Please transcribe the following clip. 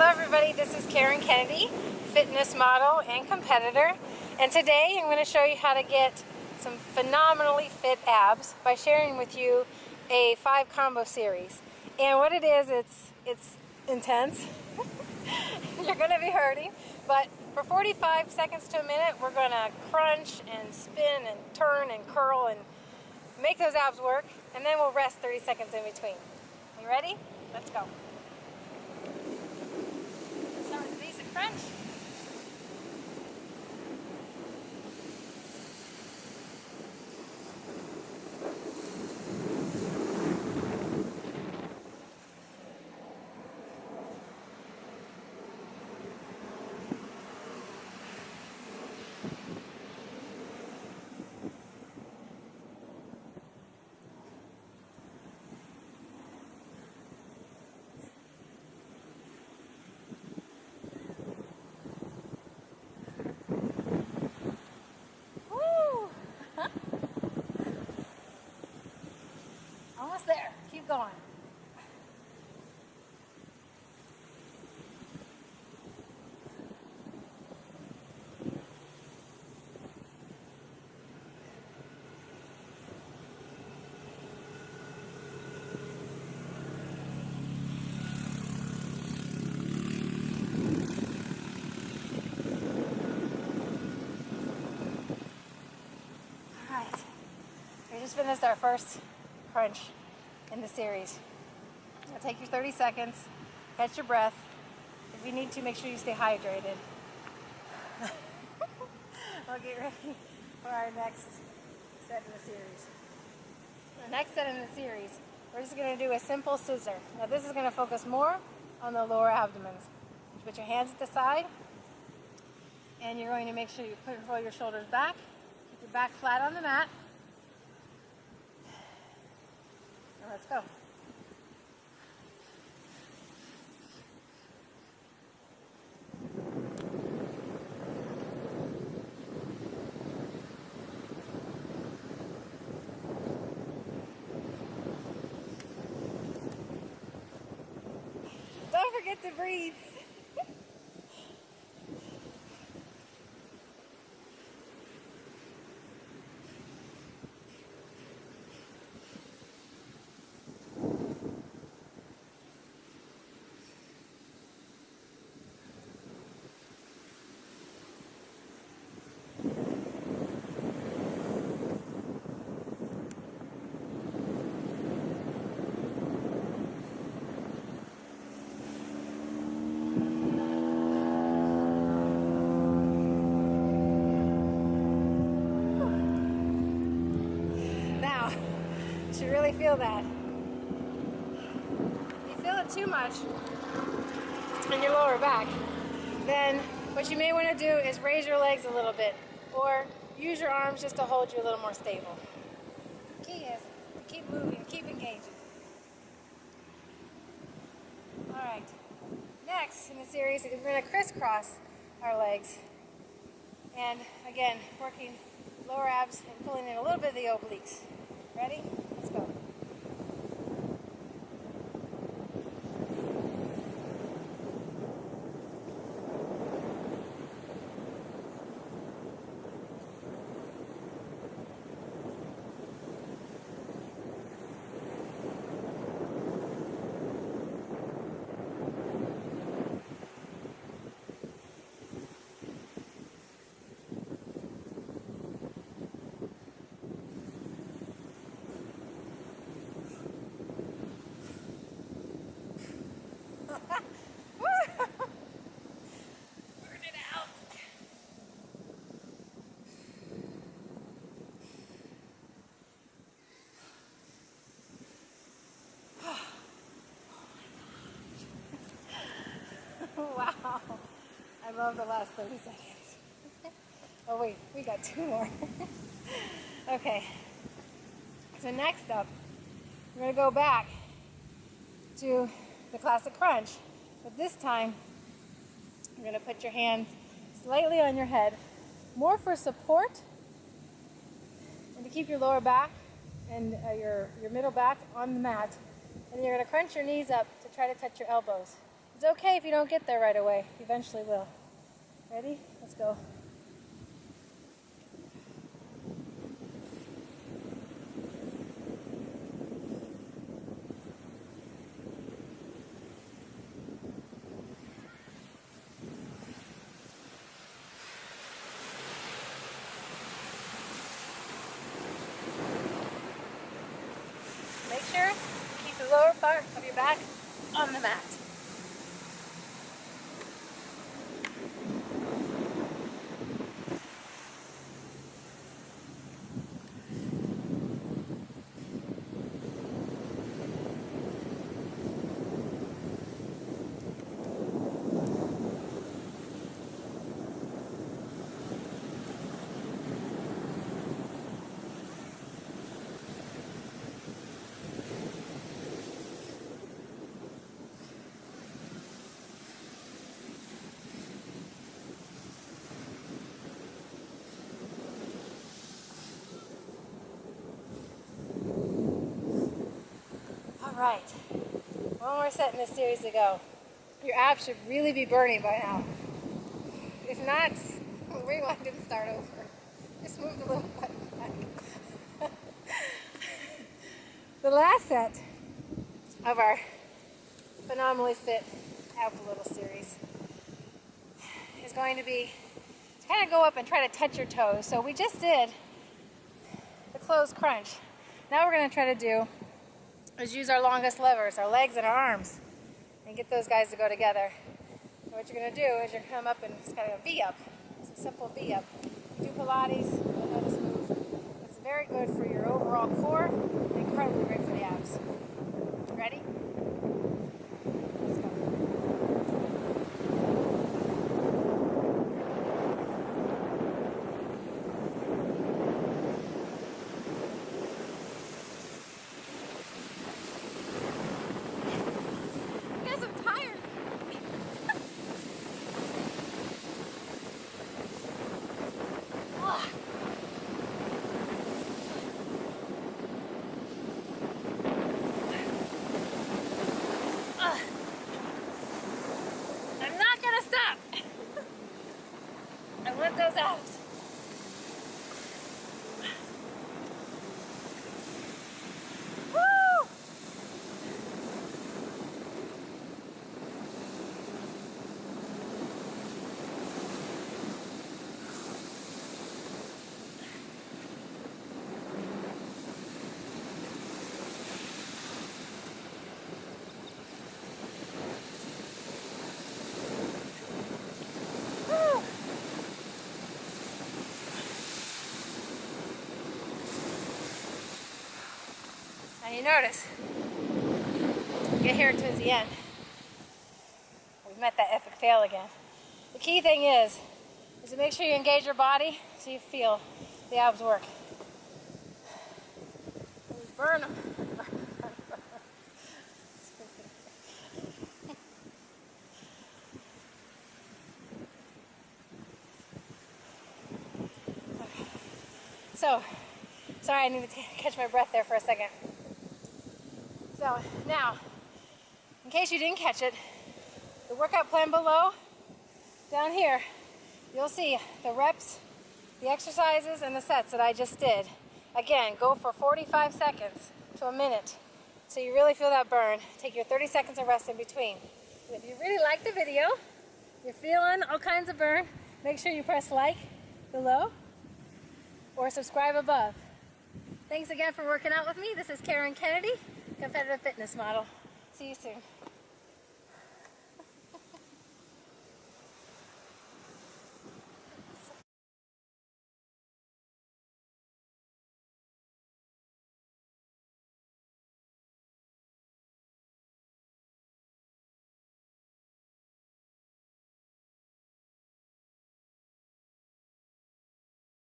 Hello everybody, this is Karen Kennedy, fitness model and competitor, and today I'm going to show you how to get some phenomenally fit abs by sharing with you a 5 combo series. And what it is, it's intense. You're going to be hurting, but for 45 seconds to a minute we're going to crunch and spin and turn and curl and make those abs work, and then we'll rest 30 seconds in between. You ready? Let's go. Start with a basic crunch. Almost there. Keep going. All right. We just finished our first crunch in the series. So take your 30 seconds, catch your breath. If you need to, make sure you stay hydrated. We'll get ready for our next set in the series. The next set in the series, we're just going to do a simple scissor. Now this is going to focus more on the lower abdomens. You put your hands at the side, and you're going to make sure you roll your shoulders back, keep your back flat on the mat. Let's go. Don't forget to breathe. You really feel that. If you feel it too much in your lower back, then what you may want to do is raise your legs a little bit, or use your arms just to hold you a little more stable. The key is to keep moving, keep engaging. Alright, next in the series, we're going to crisscross our legs. And again, working lower abs and pulling in a little bit of the obliques. Ready? Let's go. Wow, I love the last 30 seconds. Oh wait, we got 2 more. Okay, so next up, we're going to go back to the classic crunch, but this time you're going to put your hands slightly on your head, more for support and to keep your lower back and your middle back on the mat, and you're going to crunch your knees up to try to touch your elbows. It's okay if you don't get there right away. You eventually will. Ready? Let's go. Make sure you keep the lower part of your back on the mat. All right, one more set in this series to go. Your abs should really be burning by now. If not, rewind and start over. Just move the little button back. The last set of our phenomenally fit ab little series is going to be to kind of go up and try to touch your toes. So we just did the closed crunch. Now we're going to try to do is use our longest levers, our legs and our arms, and get those guys to go together. And what you're going to do is you're going to come up and it's kind of a V-up. It's a simple V-up. You do Pilates, you'll know this move. It's very good for your overall core and incredibly great for the abs. Ready? Let's go. I want those abs. Woo! Now you notice, get here towards the end. We've met that epic fail again. The key thing is to make sure you engage your body so you feel the abs work. Burn them. So, sorry, I need to catch my breath there for a second. So now, in case you didn't catch it, the workout plan below, down here, you'll see the reps, the exercises, and the sets that I just did. Again, go for 45 seconds to a minute. So you really feel that burn. Take your 30 seconds of rest in between. And if you really like the video, you're feeling all kinds of burn, make sure you press like below or subscribe above. Thanks again for working out with me. This is Karen Kennedy, competitive fitness model. See you soon.